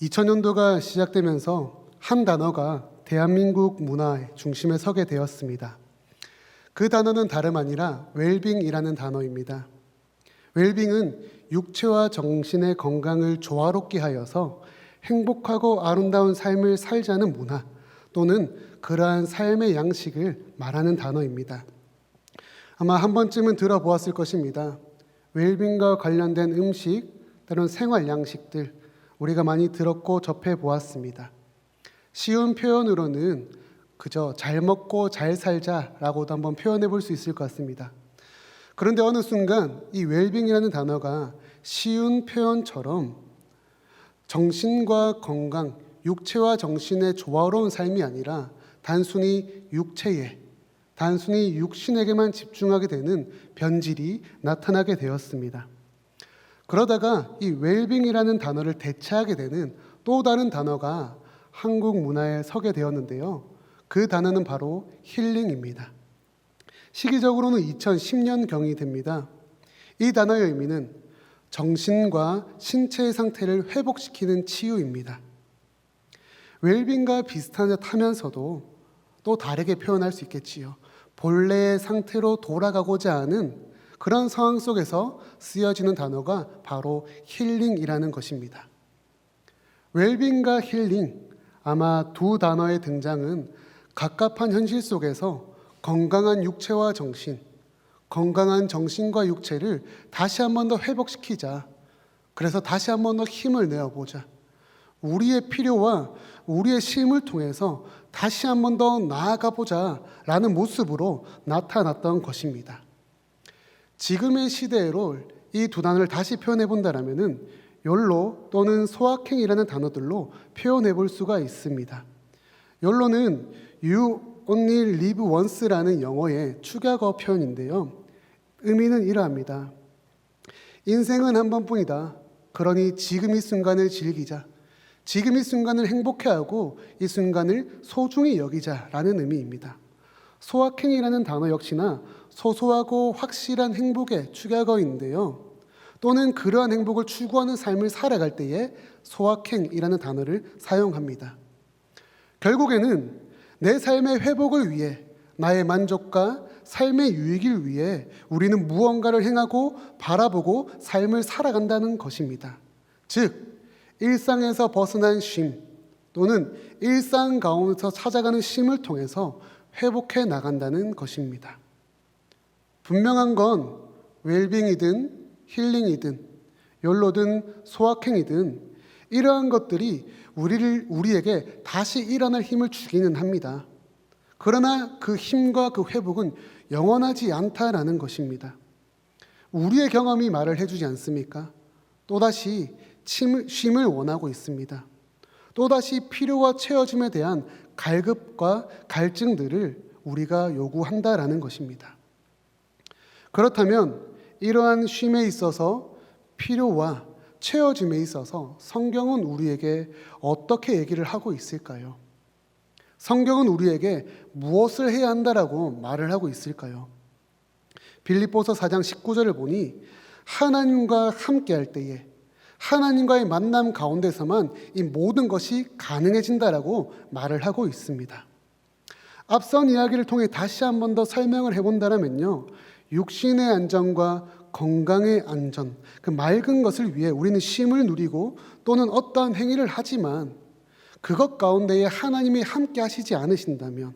2000년도가 시작되면서 한 단어가 대한민국 문화의 중심에 서게 되었습니다. 그 단어는 다름 아니라 웰빙이라는 단어입니다. 웰빙은 육체와 정신의 건강을 조화롭게 하여서 행복하고 아름다운 삶을 살자는 문화 또는 그러한 삶의 양식을 말하는 단어입니다. 아마 한 번쯤은 들어보았을 것입니다. 웰빙과 관련된 음식, 또는 생활 양식들 우리가 많이 들었고 접해 보았습니다. 쉬운 표현으로는 그저 잘 먹고 잘 살자라고도 한번 표현해 볼 수 있을 것 같습니다. 그런데 어느 순간 이 웰빙이라는 단어가 쉬운 표현처럼 정신과 건강, 육체와 정신의 조화로운 삶이 아니라 단순히 육신에게만 집중하게 되는 변질이 나타나게 되었습니다. 그러다가 이 웰빙이라는 단어를 대체하게 되는 또 다른 단어가 한국 문화에 서게 되었는데요. 그 단어는 바로 힐링입니다. 시기적으로는 2010년경이 됩니다. 이 단어의 의미는 정신과 신체의 상태를 회복시키는 치유입니다. 웰빙과 비슷한 듯 하면서도 또 다르게 표현할 수 있겠지요. 본래의 상태로 돌아가고자 하는 그런 상황 속에서 쓰여지는 단어가 바로 힐링이라는 것입니다. 웰빙과 힐링, 아마 두 단어의 등장은 갑갑한 현실 속에서 건강한 육체와 정신, 건강한 정신과 육체를 다시 한 번 더 회복시키자. 그래서 다시 한 번 더 힘을 내어보자. 우리의 필요와 우리의 쉼을 통해서 다시 한 번 더 나아가보자 라는 모습으로 나타났던 것입니다. 지금의 시대로 이 두 단어를 다시 표현해 본다라면은 욜로 또는 소확행이라는 단어들로 표현해 볼 수가 있습니다. 욜로는 You only live once라는 영어의 축약어 표현인데요. 의미는 이러합니다. 인생은 한 번뿐이다. 그러니 지금 이 순간을 즐기자. 지금 이 순간을 행복해하고 이 순간을 소중히 여기자라는 의미입니다. 소확행이라는 단어 역시나 소소하고 확실한 행복의 축약어인데요. 또는 그러한 행복을 추구하는 삶을 살아갈 때에 소확행이라는 단어를 사용합니다. 결국에는 내 삶의 회복을 위해 나의 만족과 삶의 유익을 위해 우리는 무언가를 행하고 바라보고 삶을 살아간다는 것입니다. 즉, 일상에서 벗어난 쉼 또는 일상 가운데서 찾아가는 쉼을 통해서 회복해 나간다는 것입니다. 분명한 건 웰빙이든 힐링이든 욜로든 소확행이든 이러한 것들이 우리에게 다시 일어날 힘을 주기는 합니다. 그러나 그 힘과 그 회복은 영원하지 않다라는 것입니다. 우리의 경험이 말을 해주지 않습니까? 또다시 쉼을 원하고 있습니다. 또다시 필요와 채워짐에 대한 갈급과 갈증들을 우리가 요구한다라는 것입니다. 그렇다면 이러한 쉼에 있어서 필요와 채워짐에 있어서 성경은 우리에게 어떻게 얘기를 하고 있을까요? 성경은 우리에게 무엇을 해야 한다라고 말을 하고 있을까요? 빌립보서 4장 19절을 보니 하나님과 함께할 때에 하나님과의 만남 가운데서만 이 모든 것이 가능해진다라고 말을 하고 있습니다. 앞선 이야기를 통해 다시 한 번 더 설명을 해본다면요, 육신의 안전과 건강의 안전, 그 맑은 것을 위해 우리는 쉼을 누리고 또는 어떠한 행위를 하지만 그것 가운데에 하나님이 함께 하시지 않으신다면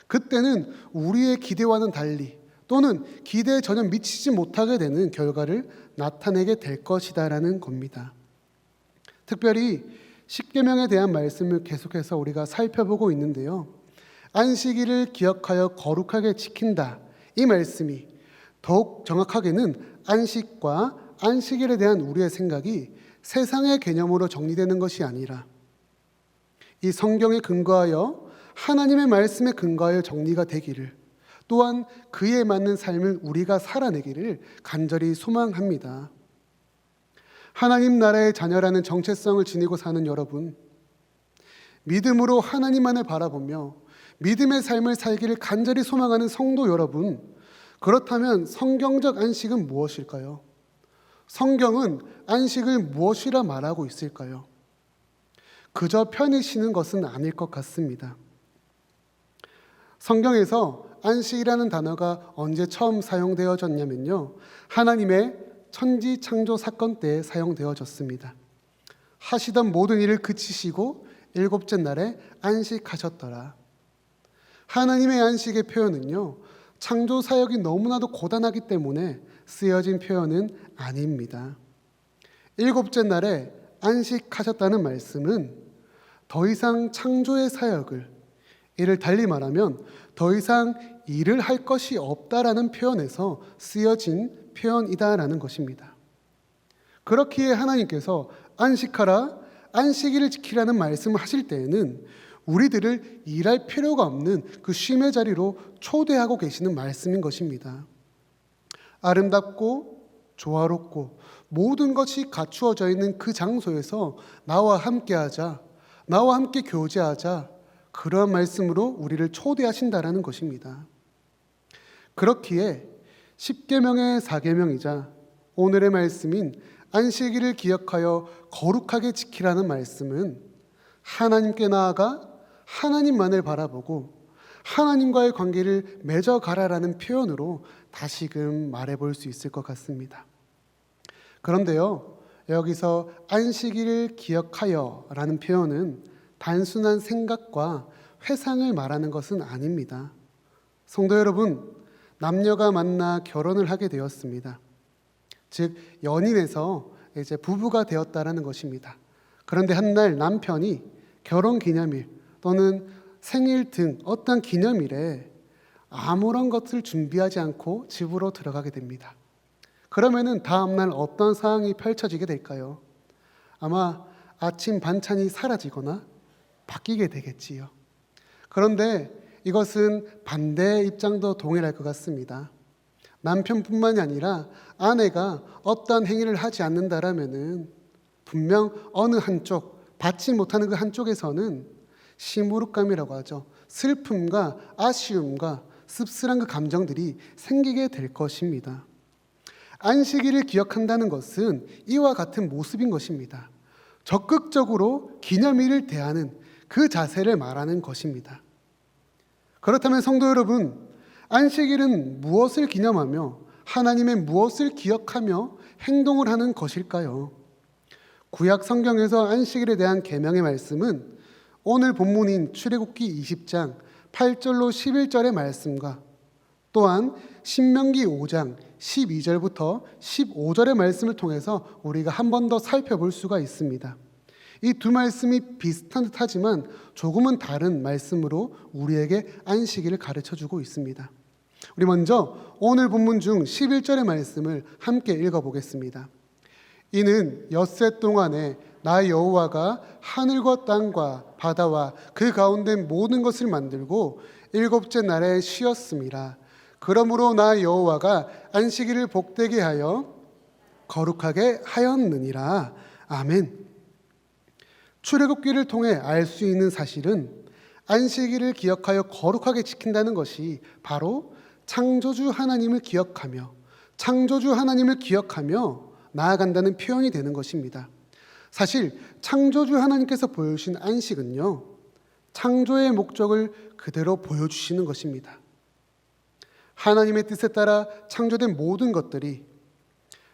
그때는 우리의 기대와는 달리 또는 기대에 전혀 미치지 못하게 되는 결과를 나타내게 될 것이다라는 겁니다. 특별히 십계명에 대한 말씀을 계속해서 우리가 살펴보고 있는데요. 안식일을 기억하여 거룩하게 지킨다. 이 말씀이 더욱 정확하게는 안식과 안식일에 대한 우리의 생각이 세상의 개념으로 정리되는 것이 아니라 이 성경에 근거하여 하나님의 말씀에 근거하여 정리가 되기를, 또한 그에 맞는 삶을 우리가 살아내기를 간절히 소망합니다. 하나님 나라의 자녀라는 정체성을 지니고 사는 여러분, 믿음으로 하나님만을 바라보며 믿음의 삶을 살기를 간절히 소망하는 성도 여러분, 그렇다면 성경적 안식은 무엇일까요? 성경은 안식을 무엇이라 말하고 있을까요? 그저 편히 쉬는 것은 아닐 것 같습니다. 성경에서 안식이라는 단어가 언제 처음 사용되어졌냐면요, 하나님의 천지 창조 사건 때 사용되어졌습니다. 하시던 모든 일을 그치시고 일곱째 날에 안식하셨더라. 하나님의 안식의 표현은요, 창조 사역이 너무나도 고단하기 때문에 쓰여진 표현은 아닙니다. 일곱째 날에 안식하셨다는 말씀은 더 이상 창조의 사역을, 이를 달리 말하면 더 이상 일을 할 것이 없다라는 표현에서 쓰여진 표현이다라는 것입니다. 그렇기에 하나님께서 안식하라, 안식일을 지키라는 말씀을 하실 때에는 우리들을 일할 필요가 없는 그 쉼의 자리로 초대하고 계시는 말씀인 것입니다. 아름답고 조화롭고 모든 것이 갖추어져 있는 그 장소에서 나와 함께하자, 나와 함께 교제하자, 그러한 말씀으로 우리를 초대하신다라는 것입니다. 그렇기에 10계명의 4계명이자 오늘의 말씀인 안식일을 기억하여 거룩하게 지키라는 말씀은 하나님께 나아가 하나님만을 바라보고 하나님과의 관계를 맺어가라라는 표현으로 다시금 말해볼 수 있을 것 같습니다. 그런데요, 여기서 안식일을 기억하여 라는 표현은 단순한 생각과 회상을 말하는 것은 아닙니다. 성도 여러분, 남녀가 만나 결혼을 하게 되었습니다. 즉 연인에서 이제 부부가 되었다라는 것입니다. 그런데 한 날 남편이 결혼 기념일 또는 생일 등 어떤 기념일에 아무런 것을 준비하지 않고 집으로 들어가게 됩니다. 그러면은 다음 날 어떤 상황이 펼쳐지게 될까요? 아마 아침 반찬이 사라지거나 바뀌게 되겠지요. 그런데 이것은 반대의 입장도 동일할 것 같습니다. 남편뿐만이 아니라 아내가 어떤 행위를 하지 않는다라면은 분명 어느 한쪽, 받지 못하는 그 한쪽에서는 시무룩감이라고 하죠. 슬픔과 아쉬움과 씁쓸한 그 감정들이 생기게 될 것입니다. 안식일을 기억한다는 것은 이와 같은 모습인 것입니다. 적극적으로 기념일을 대하는 그 자세를 말하는 것입니다. 그렇다면 성도 여러분, 안식일은 무엇을 기념하며 하나님의 무엇을 기억하며 행동을 하는 것일까요? 구약 성경에서 안식일에 대한 계명의 말씀은 오늘 본문인 출애굽기 20장 8절로 11절의 말씀과 또한 신명기 5장 12절부터 15절의 말씀을 통해서 우리가 한 번 더 살펴볼 수가 있습니다. 이 두 말씀이 비슷한 듯하지만 조금은 다른 말씀으로 우리에게 안식일을 가르쳐주고 있습니다. 우리 먼저 오늘 본문 중 11절의 말씀을 함께 읽어보겠습니다. 이는 엿새 동안에 나 여호와가 하늘과 땅과 바다와 그 가운데 모든 것을 만들고 일곱째 날에 쉬었음이라. 그러므로 나 여호와가 안식일을 복되게 하여 거룩하게 하였느니라. 아멘. 출애굽기를 통해 알 수 있는 사실은 안식일을 기억하여 거룩하게 지킨다는 것이 바로 창조주 하나님을 기억하며 나아간다는 표현이 되는 것입니다. 사실 창조주 하나님께서 보여주신 안식은요, 창조의 목적을 그대로 보여주시는 것입니다. 하나님의 뜻에 따라 창조된 모든 것들이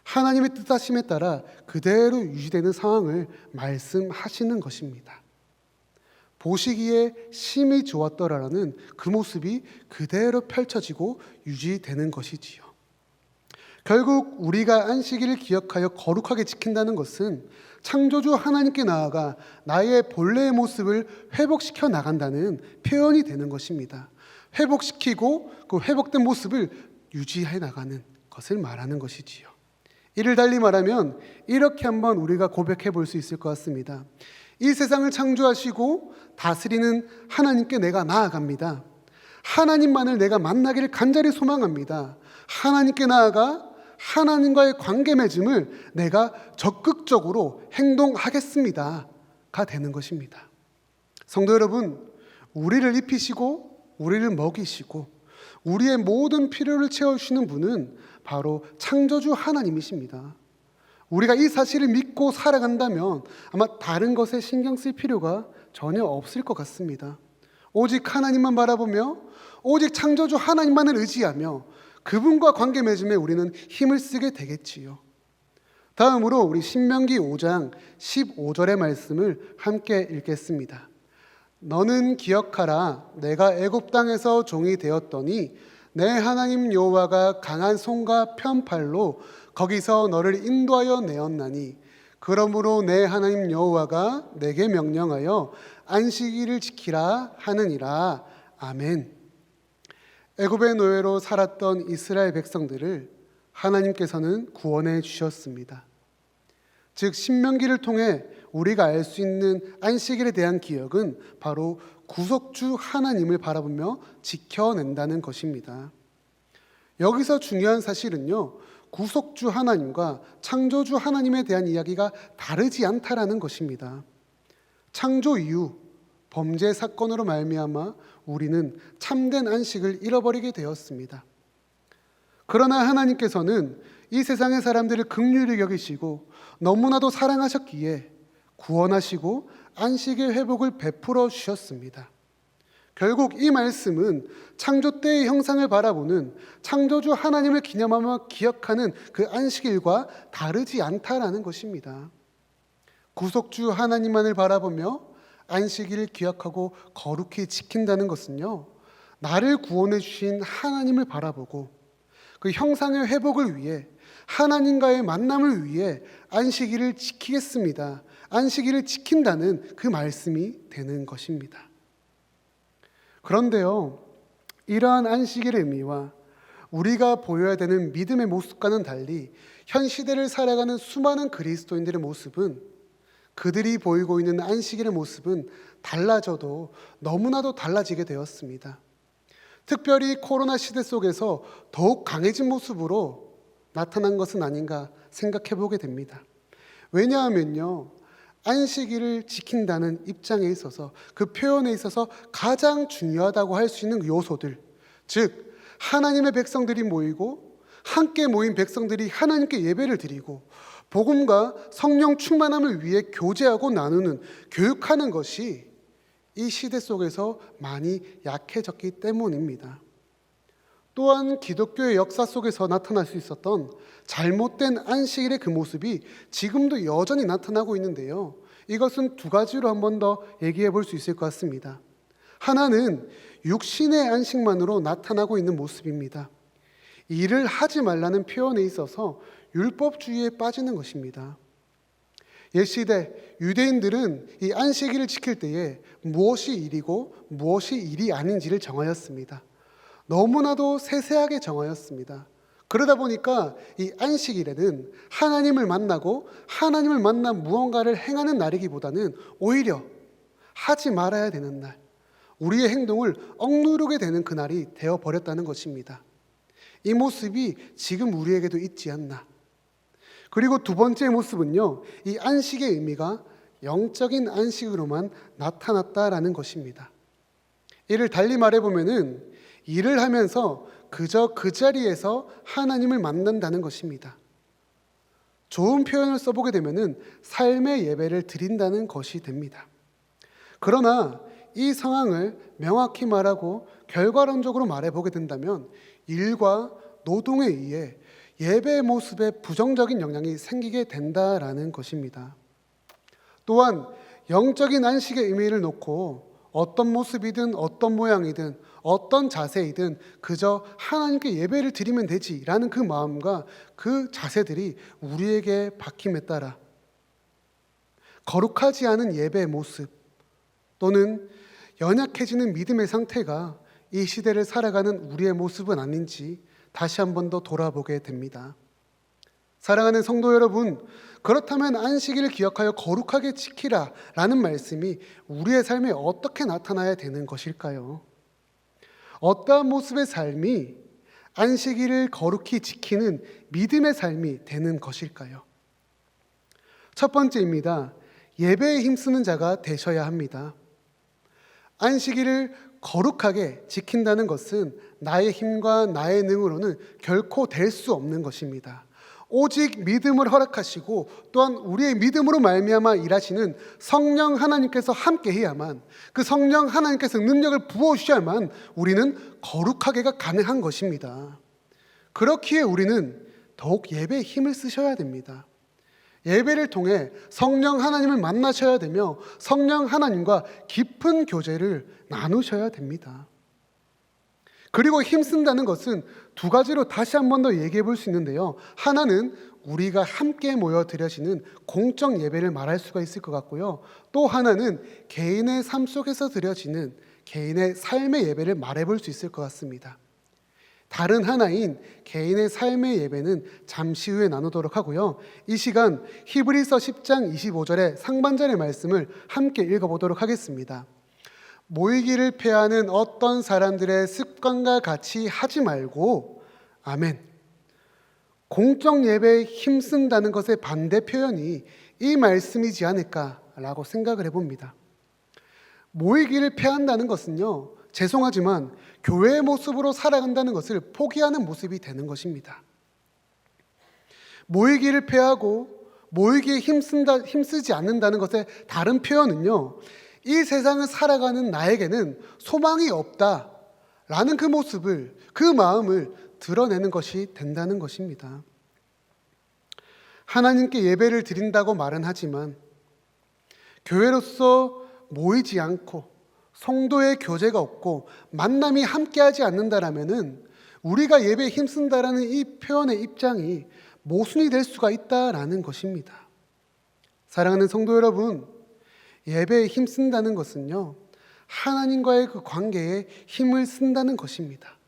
하나님의 뜻하심에 따라 그대로 유지되는 상황을 말씀하시는 것입니다. 보시기에 심히 좋았더라라는 그 모습이 그대로 펼쳐지고 유지되는 것이지요. 결국 우리가 안식일을 기억하여 거룩하게 지킨다는 것은 창조주 하나님께 나아가 나의 본래의 모습을 회복시켜 나간다는 표현이 되는 것입니다. 회복시키고 그 회복된 모습을 유지해 나가는 것을 말하는 것이지요. 이를 달리 말하면 이렇게 한번 우리가 고백해 볼 수 있을 것 같습니다. 이 세상을 창조하시고 다스리는 하나님께 내가 나아갑니다. 하나님만을 내가 만나기를 간절히 소망합니다. 하나님께 나아가 하나님과의 관계 맺음을 내가 적극적으로 행동하겠습니다가 되는 것입니다. 성도 여러분, 우리를 입히시고 우리를 먹이시고 우리의 모든 필요를 채워주시는 분은 바로 창조주 하나님이십니다. 우리가 이 사실을 믿고 살아간다면 아마 다른 것에 신경 쓸 필요가 전혀 없을 것 같습니다. 오직 하나님만 바라보며 오직 창조주 하나님만을 의지하며 그분과 관계 맺음에 우리는 힘을 쓰게 되겠지요. 다음으로 우리 신명기 5장 15절의 말씀을 함께 읽겠습니다. 너는 기억하라. 내가 애굽 땅에서 종이 되었더니 내 하나님 여호와가 강한 손과 편팔로 거기서 너를 인도하여 내었나니 그러므로 내 하나님 여호와가 내게 명령하여 안식일을 지키라 하느니라. 아멘. 애굽의 노예로 살았던 이스라엘 백성들을 하나님께서는 구원해 주셨습니다. 즉 신명기를 통해 우리가 알 수 있는 안식일에 대한 기억은 바로 구속주 하나님을 바라보며 지켜낸다는 것입니다. 여기서 중요한 사실은요, 구속주 하나님과 창조주 하나님에 대한 이야기가 다르지 않다라는 것입니다. 창조 이후 범죄 사건으로 말미암아 우리는 참된 안식을 잃어버리게 되었습니다. 그러나 하나님께서는 이 세상의 사람들을 긍휼히 여기시고 너무나도 사랑하셨기에 구원하시고 안식의 회복을 베풀어 주셨습니다. 결국 이 말씀은 창조 때의 형상을 바라보는 창조주 하나님을 기념하며 기억하는 그 안식일과 다르지 않다라는 것입니다. 구속주 하나님만을 바라보며 안식일을 기억하고 거룩히 지킨다는 것은요, 나를 구원해 주신 하나님을 바라보고 그 형상의 회복을 위해 하나님과의 만남을 위해 안식일을 지키겠습니다. 안식일을 지킨다는 그 말씀이 되는 것입니다. 그런데요, 이러한 안식일의 의미와 우리가 보여야 되는 믿음의 모습과는 달리 현 시대를 살아가는 수많은 그리스도인들의 모습은, 그들이 보이고 있는 안식일의 모습은 달라져도 너무나도 달라지게 되었습니다. 특별히 코로나 시대 속에서 더욱 강해진 모습으로 나타난 것은 아닌가 생각해 보게 됩니다. 왜냐하면요, 안식일을 지킨다는 입장에 있어서, 그 표현에 있어서 가장 중요하다고 할 수 있는 요소들, 즉 하나님의 백성들이 모이고 함께 모인 백성들이 하나님께 예배를 드리고 복음과 성령 충만함을 위해 교제하고 나누는, 교육하는 것이 이 시대 속에서 많이 약해졌기 때문입니다. 또한 기독교의 역사 속에서 나타날 수 있었던 잘못된 안식일의 그 모습이 지금도 여전히 나타나고 있는데요, 이것은 두 가지로 한 번 더 얘기해 볼 수 있을 것 같습니다. 하나는 육신의 안식만으로 나타나고 있는 모습입니다. 일을 하지 말라는 표현에 있어서 율법주의에 빠지는 것입니다. 옛시대 유대인들은 이 안식일을 지킬 때에 무엇이 일이고 무엇이 일이 아닌지를 정하였습니다. 너무나도 세세하게 정하였습니다. 그러다 보니까 이 안식일에는 하나님을 만나고 하나님을 만나 무언가를 행하는 날이기보다는 오히려 하지 말아야 되는 날, 우리의 행동을 억누르게 되는 그날이 되어버렸다는 것입니다. 이 모습이 지금 우리에게도 있지 않나. 그리고 두 번째 모습은요, 이 안식의 의미가 영적인 안식으로만 나타났다라는 것입니다. 이를 달리 말해보면은 일을 하면서 그저 그 자리에서 하나님을 만난다는 것입니다. 좋은 표현을 써보게 되면은 삶의 예배를 드린다는 것이 됩니다. 그러나 이 상황을 명확히 말하고 결과론적으로 말해보게 된다면 일과 노동에 의해 예배의 모습에 부정적인 영향이 생기게 된다라는 것입니다. 또한 영적인 안식의 의미를 놓고 어떤 모습이든 어떤 모양이든 어떤 자세이든 그저 하나님께 예배를 드리면 되지라는 그 마음과 그 자세들이 우리에게 박힘에 따라 거룩하지 않은 예배의 모습 또는 연약해지는 믿음의 상태가 이 시대를 살아가는 우리의 모습은 아닌지 다시 한 번 더 돌아보게 됩니다. 사랑하는 성도 여러분, 그렇다면 안식일을 기억하여 거룩하게 지키라 라는 말씀이 우리의 삶에 어떻게 나타나야 되는 것일까요? 어떠한 모습의 삶이 안식일을 거룩히 지키는 믿음의 삶이 되는 것일까요? 첫 번째입니다. 예배에 힘쓰는 자가 되셔야 합니다. 안식일을 거룩하게 지킨다는 것은 나의 힘과 나의 능으로는 결코 될 수 없는 것입니다. 오직 믿음을 허락하시고 또한 우리의 믿음으로 말미암아 일하시는 성령 하나님께서 함께 해야만, 그 성령 하나님께서 능력을 부어주셔야만 우리는 거룩하게가 가능한 것입니다. 그렇기에 우리는 더욱 예배에 힘을 쓰셔야 됩니다. 예배를 통해 성령 하나님을 만나셔야 되며 성령 하나님과 깊은 교제를 나누셔야 됩니다. 그리고 힘쓴다는 것은 두 가지로 다시 한 번 더 얘기해 볼 수 있는데요. 하나는 우리가 함께 모여 드려지는 공적 예배를 말할 수가 있을 것 같고요. 또 하나는 개인의 삶 속에서 드려지는 개인의 삶의 예배를 말해 볼 수 있을 것 같습니다. 다른 하나인 개인의 삶의 예배는 잠시 후에 나누도록 하고요. 이 시간 히브리서 10장 25절의 상반절의 말씀을 함께 읽어보도록 하겠습니다. 모이기를 패하는 어떤 사람들의 습관과 같이 하지 말고, 아멘. 공적 예배에 힘쓴다는 것의 반대 표현이 이 말씀이지 않을까라고 생각을 해봅니다. 모이기를 패한다는 것은요, 죄송하지만 교회의 모습으로 살아간다는 것을 포기하는 모습이 되는 것입니다. 모이기를 패하고 모이기에 힘쓰지 않는다는 것의 다른 표현은요, 이 세상을 살아가는 나에게는 소망이 없다라는 그 모습을, 그 마음을 드러내는 것이 된다는 것입니다. 하나님께 예배를 드린다고 말은 하지만 교회로서 모이지 않고 성도의 교제가 없고 만남이 함께하지 않는다라면은 우리가 예배에 힘쓴다라는 이 표현의 입장이 모순이 될 수가 있다라는 것입니다. 사랑하는 성도 여러분, 예배에 힘쓴다는 것은요, 하나님과의 그 관계에 힘을 쓴다는 것입니다.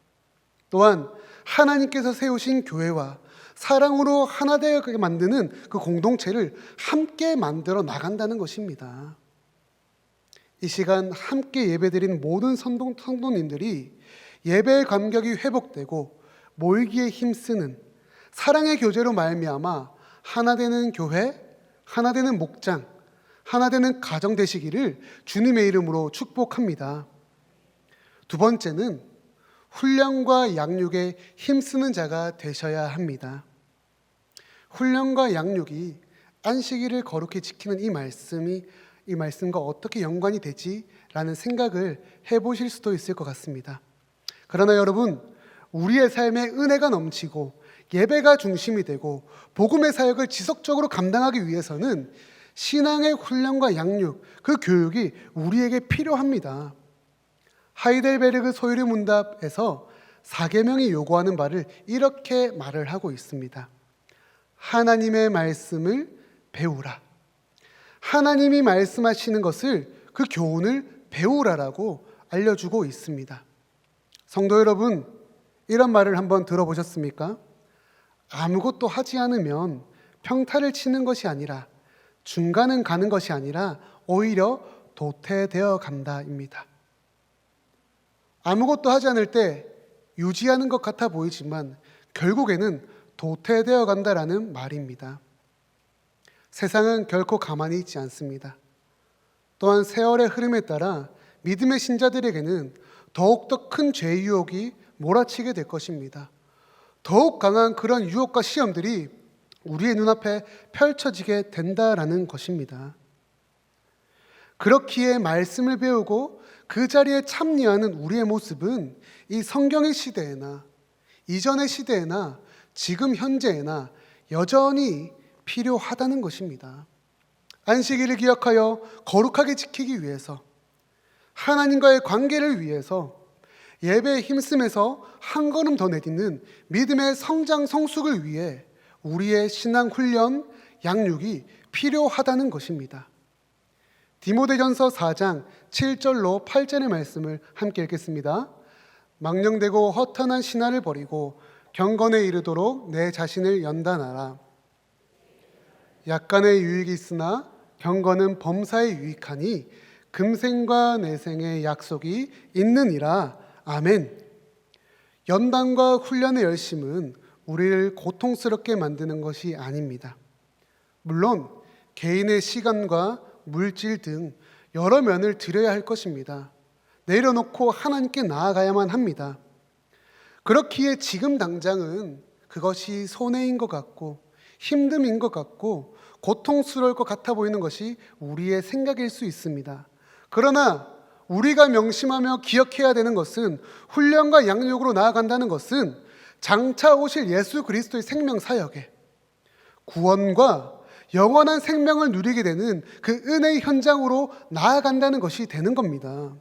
또한 하나님께서 세우신 교회와 사랑으로 하나 되게 만드는 그 공동체를 함께 만들어 나간다는 것입니다. 이 시간 함께 예배드린 모든 성도님들이 예배의 감격이 회복되고 모이기에 힘쓰는 사랑의 교제로 말미암아 하나 되는 교회, 하나 되는 목장, 하나 되는 가정 되시기를 주님의 이름으로 축복합니다. 두 번째는 훈련과 양육에 힘쓰는 자가 되셔야 합니다. 훈련과 양육이 안식일을 거룩히 지키는 이 말씀과 어떻게 연관이 되지라는 생각을 해보실 수도 있을 것 같습니다. 그러나 여러분, 우리의 삶에 은혜가 넘치고 예배가 중심이 되고 복음의 사역을 지속적으로 감당하기 위해서는 신앙의 훈련과 양육, 그 교육이 우리에게 필요합니다. 하이델베르그 소유리 문답에서 사계명이 요구하는 바를 이렇게 말을 하고 있습니다. 하나님의 말씀을 배우라. 하나님이 말씀하시는 것을, 그 교훈을 배우라라고 알려주고 있습니다. 성도 여러분, 이런 말을 한번 들어보셨습니까? 아무것도 하지 않으면 평타를 치는 것이 아니라, 중간은 가는 것이 아니라 오히려 도태되어 간다입니다. 아무것도 하지 않을 때 유지하는 것 같아 보이지만 결국에는 도태되어 간다라는 말입니다. 세상은 결코 가만히 있지 않습니다. 또한 세월의 흐름에 따라 믿음의 신자들에게는 더욱더 큰 죄의 유혹이 몰아치게 될 것입니다. 더욱 강한 그런 유혹과 시험들이 우리의 눈앞에 펼쳐지게 된다라는 것입니다. 그렇기에 말씀을 배우고 그 자리에 참여하는 우리의 모습은 이 성경의 시대에나 이전의 시대에나 지금 현재에나 여전히 필요하다는 것입니다. 안식일을 기억하여 거룩하게 지키기 위해서, 하나님과의 관계를 위해서 예배에 힘쓰면서 한 걸음 더 내딛는 믿음의 성장 성숙을 위해 우리의 신앙 훈련, 양육이 필요하다는 것입니다. 디모데전서 4장 7절로 8절의 말씀을 함께 읽겠습니다. 망령되고 허탄한 신화를 버리고 경건에 이르도록 내 자신을 연단하라. 약간의 유익이 있으나 경건은 범사에 유익하니 금생과 내생의 약속이 있느니라. 아멘. 연단과 훈련의 열심은 우리를 고통스럽게 만드는 것이 아닙니다. 물론 개인의 시간과 물질 등 여러 면을 들여야 할 것입니다. 내려놓고 하나님께 나아가야만 합니다. 그렇기에 지금 당장은 그것이 손해인 것 같고 힘듦인 것 같고 고통스러울 것 같아 보이는 것이 우리의 생각일 수 있습니다. 그러나 우리가 명심하며 기억해야 되는 것은, 훈련과 양육으로 나아간다는 것은 장차 오실 예수 그리스도의 생명 사역에 구원과 영원한 생명을 누리게 되는 그 은혜의 현장으로 나아간다는 것이 되는 겁니다.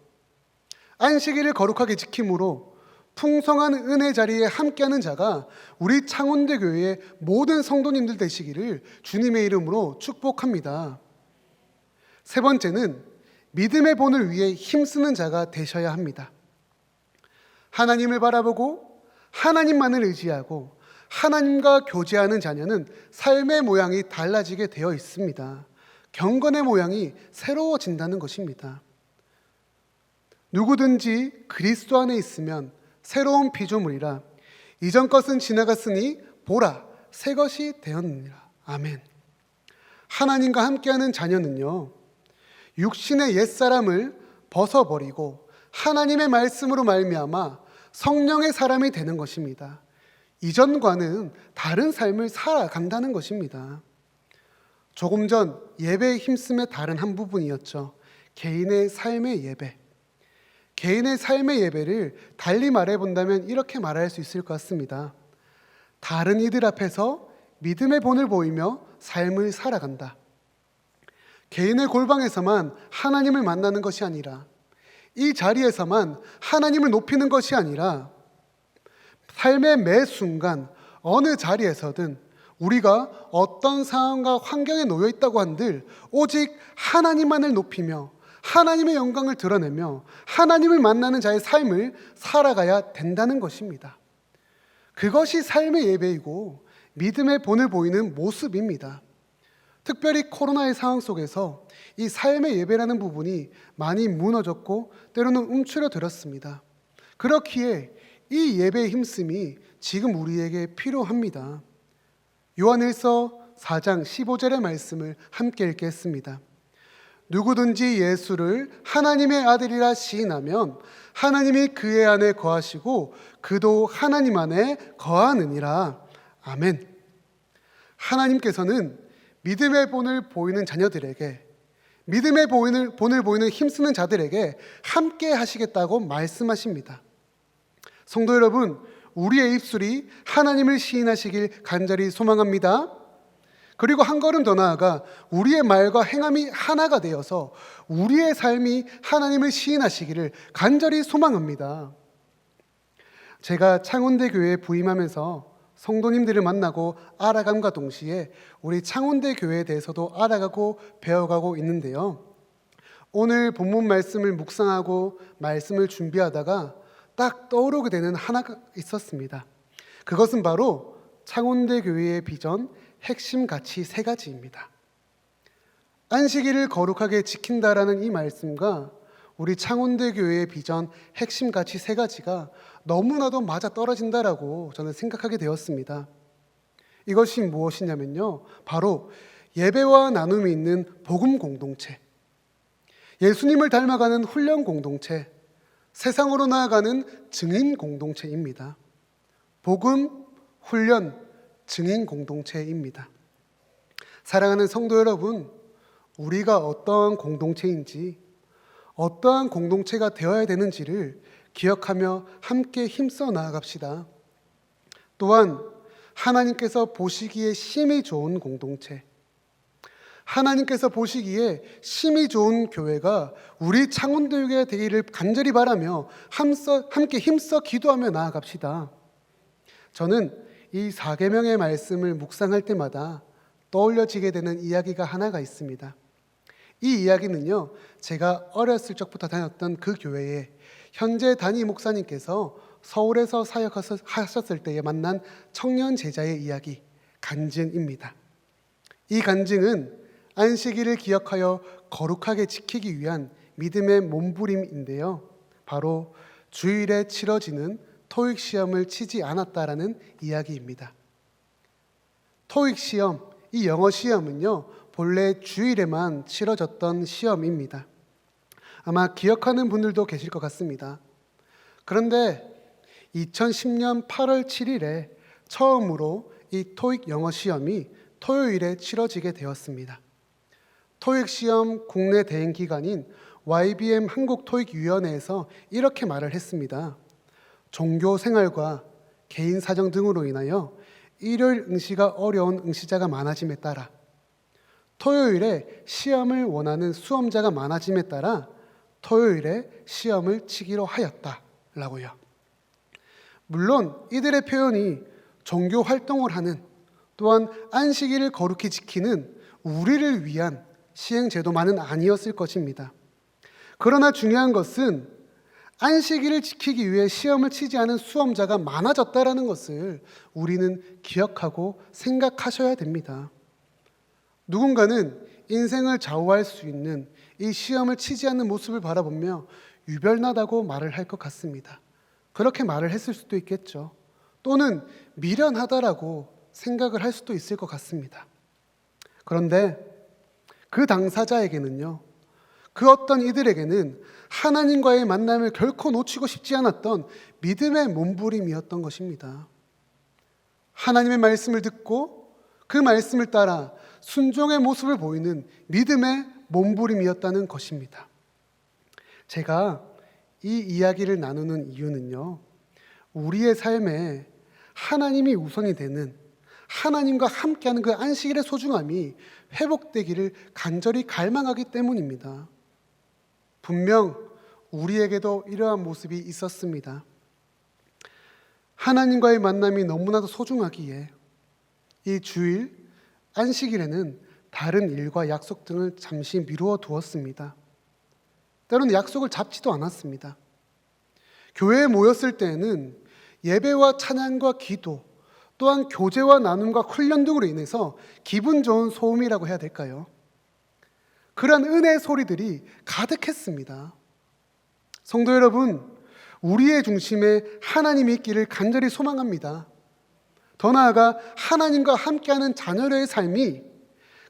안식일을 거룩하게 지킴으로 풍성한 은혜 자리에 함께하는 자가 우리 창원대 교회의 모든 성도님들 되시기를 주님의 이름으로 축복합니다. 세 번째는 믿음의 본을 위해 힘쓰는 자가 되셔야 합니다. 하나님을 바라보고 하나님만을 의지하고 하나님과 교제하는 자녀는 삶의 모양이 달라지게 되어 있습니다. 경건의 모양이 새로워진다는 것입니다. 누구든지 그리스도 안에 있으면 새로운 피조물이라, 이전 것은 지나갔으니 보라 새 것이 되었느니라. 아멘. 하나님과 함께하는 자녀는요, 육신의 옛사람을 벗어버리고 하나님의 말씀으로 말미암아 성령의 사람이 되는 것입니다. 이전과는 다른 삶을 살아간다는 것입니다. 조금 전 예배의 힘씀의 다른 한 부분이었죠. 개인의 삶의 예배. 개인의 삶의 예배를 달리 말해본다면 이렇게 말할 수 있을 것 같습니다. 다른 이들 앞에서 믿음의 본을 보이며 삶을 살아간다. 개인의 골방에서만 하나님을 만나는 것이 아니라, 이 자리에서만 하나님을 높이는 것이 아니라, 삶의 매 순간 어느 자리에서든 우리가 어떤 상황과 환경에 놓여 있다고 한들 오직 하나님만을 높이며 하나님의 영광을 드러내며 하나님을 만나는 자의 삶을 살아가야 된다는 것입니다. 그것이 삶의 예배이고 믿음의 본을 보이는 모습입니다. 특별히 코로나의 상황 속에서 이 삶의 예배라는 부분이 많이 무너졌고 때로는 움츠러들었습니다. 그렇기에 이 예배의 힘씀이 지금 우리에게 필요합니다. 요한일서 4장 15절의 말씀을 함께 읽겠습니다. 누구든지 예수를 하나님의 아들이라 시인하면 하나님이 그의 안에 거하시고 그도 하나님 안에 거하느니라. 아멘. 하나님께서는 믿음의 본을 보이는 자녀들에게, 믿음의 본을 보이는 힘쓰는 자들에게 함께 하시겠다고 말씀하십니다. 성도 여러분, 우리의 입술이 하나님을 시인하시길 간절히 소망합니다. 그리고 한 걸음 더 나아가 우리의 말과 행함이 하나가 되어서 우리의 삶이 하나님을 시인하시기를 간절히 소망합니다. 제가 창원대 교회에 부임하면서 성도님들을 만나고 알아감과 동시에 우리 창원대 교회에 대해서도 알아가고 배워가고 있는데요. 오늘 본문 말씀을 묵상하고 말씀을 준비하다가 딱 떠오르게 되는 하나가 있었습니다. 그것은 바로 창원대 교회의 비전 핵심 가치 3가지입니다. 안식일을 거룩하게 지킨다라는 이 말씀과 우리 창원대 교회의 비전 핵심 가치 3가지가 너무나도 맞아 떨어진다라고 저는 생각하게 되었습니다. 이것이 무엇이냐면요, 바로 예배와 나눔이 있는 복음 공동체, 예수님을 닮아가는 훈련 공동체, 세상으로 나아가는 증인 공동체입니다. 복음, 훈련, 증인 공동체입니다. 사랑하는 성도 여러분, 우리가 어떠한 공동체인지, 어떠한 공동체가 되어야 되는지를 기억하며 함께 힘써 나아갑시다. 또한 하나님께서 보시기에 심히 좋은 공동체, 하나님께서 보시기에 심히 좋은 교회가 우리 창원대교회가 되기를 간절히 바라며 함께 힘써 기도하며 나아갑시다. 저는 이 4계명의 말씀을 묵상할 때마다 떠올려지게 되는 이야기가 하나가 있습니다. 이 이야기는요, 제가 어렸을 적부터 다녔던 그 교회에 현재 담임 목사님께서 서울에서 사역하셨을 때에 만난 청년 제자의 이야기, 간증입니다. 이 간증은 안식일을 기억하여 거룩하게 지키기 위한 믿음의 몸부림인데요, 바로 주일에 치러지는 토익 시험을 치지 않았다라는 이야기입니다. 토익 시험, 이 영어 시험은요, 본래 주일에만 치러졌던 시험입니다. 아마 기억하는 분들도 계실 것 같습니다. 그런데 2010년 8월 7일에 처음으로 이 토익 영어 시험이 토요일에 치러지게 되었습니다. 토익 시험 국내 대행 기관인 YBM 한국토익위원회에서 이렇게 말을 했습니다. 종교 생활과 개인 사정 등으로 인하여 일요일 응시가 어려운 응시자가 많아짐에 따라 토요일에 시험을 원하는 수험자가 많아짐에 따라 토요일에 시험을 치기로 하였다라고요. 물론 이들의 표현이 종교 활동을 하는, 또한 안식일을 거룩히 지키는 우리를 위한 시행제도만은 아니었을 것입니다. 그러나 중요한 것은 안식일을 지키기 위해 시험을 치지 않은 수험자가 많아졌다는 것을 우리는 기억하고 생각하셔야 됩니다. 누군가는 인생을 좌우할 수 있는 이 시험을 치지 않는 모습을 바라보며 유별나다고 말을 할 것 같습니다. 그렇게 말을 했을 수도 있겠죠. 또는 미련하다라고 생각을 할 수도 있을 것 같습니다. 그런데 그 당사자에게는요, 그 어떤 이들에게는 하나님과의 만남을 결코 놓치고 싶지 않았던 믿음의 몸부림이었던 것입니다. 하나님의 말씀을 듣고 그 말씀을 따라 순종의 모습을 보이는 믿음의 몸부림이었다는 것입니다. 제가 이 이야기를 나누는 이유는요, 우리의 삶에 하나님이 우선이 되는, 하나님과 함께하는 그 안식일의 소중함이 회복되기를 간절히 갈망하기 때문입니다. 분명 우리에게도 이러한 모습이 있었습니다. 하나님과의 만남이 너무나도 소중하기에 이 주일 안식일에는 다른 일과 약속 등을 잠시 미루어 두었습니다. 때로는 약속을 잡지도 않았습니다. 교회에 모였을 때에는 예배와 찬양과 기도, 또한 교제와 나눔과 훈련 등으로 인해서 기분 좋은 소음이라고 해야 될까요? 그러한 은혜의 소리들이 가득했습니다. 성도 여러분, 우리의 중심에 하나님이 있기를 간절히 소망합니다. 더 나아가 하나님과 함께하는 자녀의 삶이,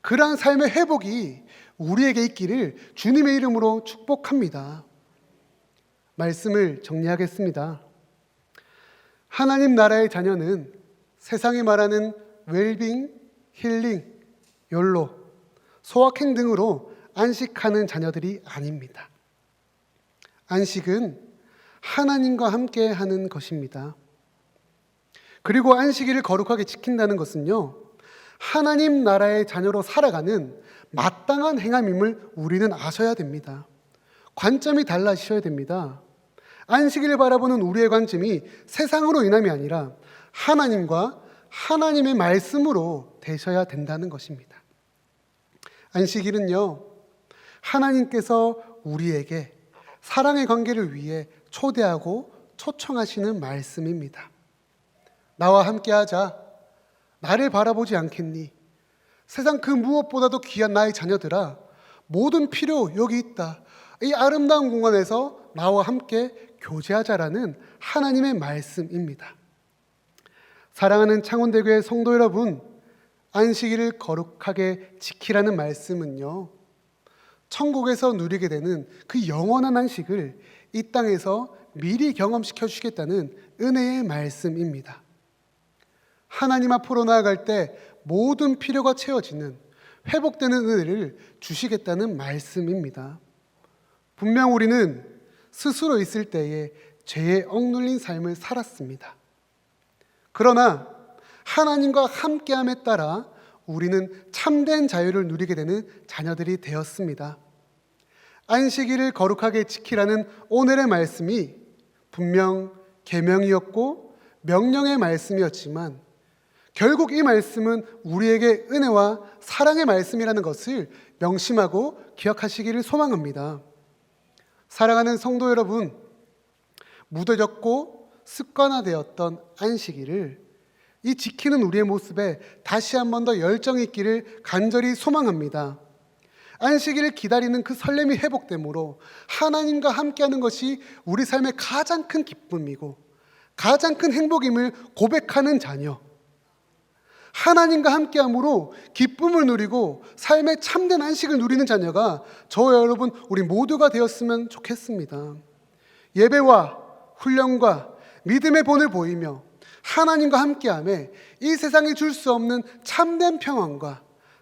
그러한 삶의 회복이 우리에게 있기를 주님의 이름으로 축복합니다. 말씀을 정리하겠습니다. 하나님 나라의 자녀는 세상이 말하는 웰빙, 힐링, 욜로, 소확행 등으로 안식하는 자녀들이 아닙니다. 안식은 하나님과 함께 하는 것입니다. 그리고 안식일을 거룩하게 지킨다는 것은요, 하나님 나라의 자녀로 살아가는 마땅한 행함임을 우리는 아셔야 됩니다. 관점이 달라지셔야 됩니다. 안식일을 바라보는 우리의 관점이 세상으로 인함이 아니라 하나님과 하나님의 말씀으로 되셔야 된다는 것입니다. 안식일은요, 하나님께서 우리에게 사랑의 관계를 위해 초대하고 초청하시는 말씀입니다. 나와 함께하자. 나를 바라보지 않겠니? 세상 그 무엇보다도 귀한 나의 자녀들아, 모든 필요 여기 있다. 이 아름다운 공간에서 나와 함께 교제하자라는 하나님의 말씀입니다. 사랑하는 창원대교회 성도 여러분, 안식일을 거룩하게 지키라는 말씀은요, 천국에서 누리게 되는 그 영원한 안식을 이 땅에서 미리 경험시켜 주시겠다는 은혜의 말씀입니다. 하나님 앞으로 나아갈 때 모든 필요가 채워지는, 회복되는 은혜를 주시겠다는 말씀입니다. 분명 우리는 스스로 있을 때에 죄에 억눌린 삶을 살았습니다. 그러나 하나님과 함께함에 따라 우리는 참된 자유를 누리게 되는 자녀들이 되었습니다. 안식일을 거룩하게 지키라는 오늘의 말씀이 분명 계명이었고 명령의 말씀이었지만 결국 이 말씀은 우리에게 은혜와 사랑의 말씀이라는 것을 명심하고 기억하시기를 소망합니다. 사랑하는 성도 여러분, 무뎌졌고 습관화되었던 안식일을 이 지키는 우리의 모습에 다시 한 번 더 열정이 있기를 간절히 소망합니다. 안식일을 기다리는 그 설렘이 회복되므로 하나님과 함께하는 것이 우리 삶의 가장 큰 기쁨이고 가장 큰 행복임을 고백하는 자녀, 하나님과 함께함으로 기쁨을 누리고 삶의 참된 안식을 누리는 자녀가 저와 여러분 우리 모두가 되었으면 좋겠습니다. 예배와 훈련과 믿음의 본을 보이며 하나님과 함께함에 이 세상이 줄 수 없는 참된 평안과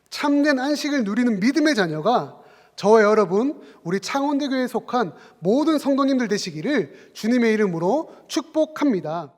참된 안식을 누리는 믿음의 자녀가 저와 여러분, 우리 창원대교회에 속한 모든 성도님들 되시기를 주님의 이름으로 축복합니다.